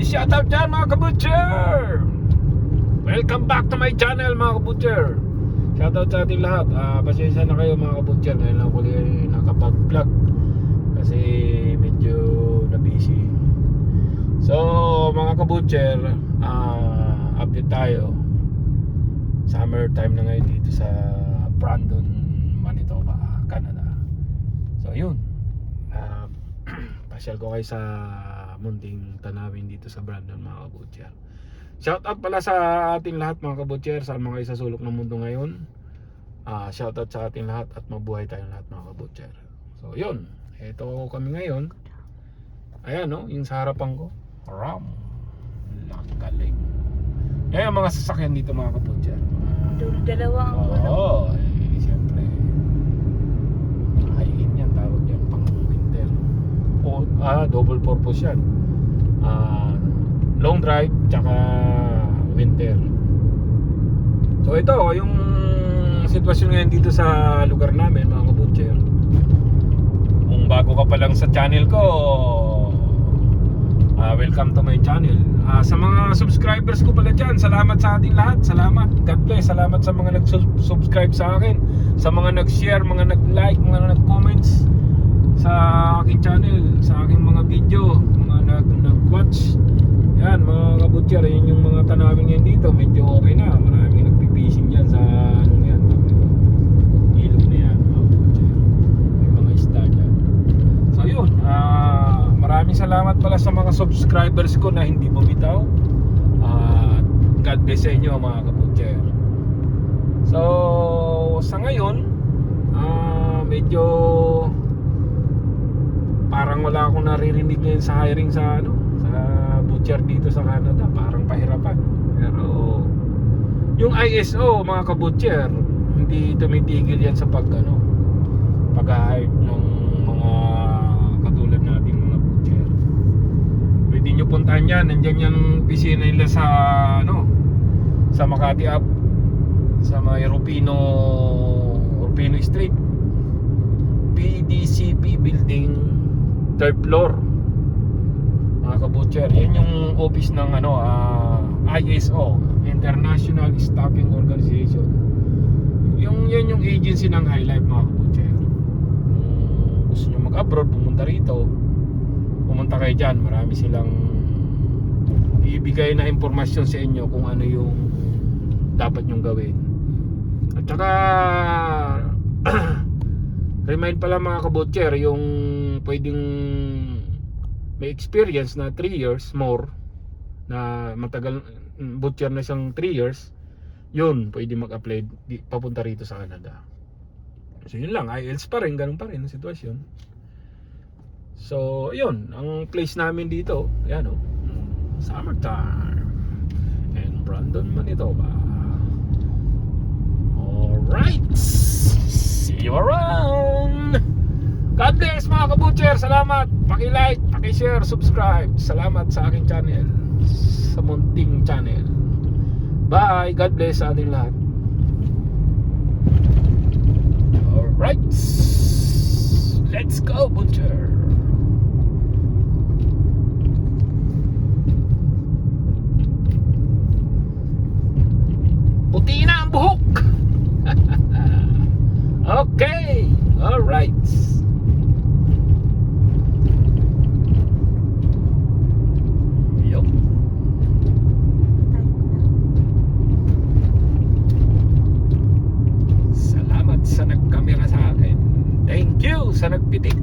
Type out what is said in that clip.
Shout out dyan mga kabutcher! Welcome back to my channel mga kabutcher. Shout out sa ating lahat. Pasensya na kayo mga kabutcher. Ngayon lang ako nakapag-vlog kasi medyo na-busy. So mga kabutcher, update tayo. Summer time na ngayon dito sa Brandon, Manitoba, Canada. So yun, pasyal ko kayo sa munting tanawin dito sa Brandon mga kabutcher. Shout out pala sa ating lahat mga kabutcher, saan mga kayo sa sulok ng mundo ngayon. Shout out sa ating lahat at mabuhay tayong lahat mga kabutcher. So yun, eto kami ngayon. Ayan no, yung sa harapan ko, Ram, lakaling. Ayan mga sasakyan dito mga kabutcher. Dalawa ang Oo, siyempre high-end yan, tawag yan, pang winter. Double purpose yan. Long drive tsaka winter. So ito yung sitwasyon ngayon dito sa lugar namin mga kabutcher. Kung bago ka pa lang sa channel ko, welcome to my channel. Sa mga subscribers ko pala dyan, salamat sa ating lahat. Salamat, God bless. Salamat sa mga nag-subscribe sa akin, sa mga nag-share, mga nag-like, mga nag-comments sa aking channel, sa aking mga video, mga nag-watch. Yan mga kabutcher, yun yung mga tanawin ngayon dito. Medyo okay na, maraming nagpipising dyan sa anong yan, ilog na yan mga kabutcher. May mga isda dyan. So yun, maraming salamat pala sa mga subscribers ko na hindi bumitaw. God bless sa inyo mga kabutcher. So sa ngayon, medyo parang wala akong naririnig ngayon sa hiring sa butcher dito sa Canada. Parang pahirapan. Pero yung ISO mga kabutcher, hindi tumitigil yan sa pag-hire ng mga katulad nating mga butcher. Pwede nyo puntahan yan. Nandyan yung piscina nila sa sa Makati Up, sa mga Europino Street, PDCP building, 3rd floor mga kabutcher. Yan yung office ng ISO, International Staffing Organization. Yan yung agency ng Highlife mga kabutcher. Kung gusto nyo mag-abroad, pumunta rito, pumunta kayo dyan. Marami silang ibigay na impormasyon sa inyo kung ano yung dapat nyong gawin. At saka remind pala mga kabutcher, yung pwedeng may experience na 3 years more, na matagal butcher na siyang 3 years, yun pwede mag-apply papunta rito sa Canada. So yun lang, IELTS pa rin, ganun pa rin ang sitwasyon. So yun, ang place namin dito, ayan summertime in Brandon, Manitoba. Alright, see you around. God bless mga kabutcher. Salamat, paki-like, paki-share, subscribe. Salamat sa aking channel, sa munting channel. Bye, God bless sa ating lahat. Alright, let's go butcher. Puti na ang buhok. Okay, alright. Yup. Salamat sa nagkamera sa akin. Thank you sa nagpitik.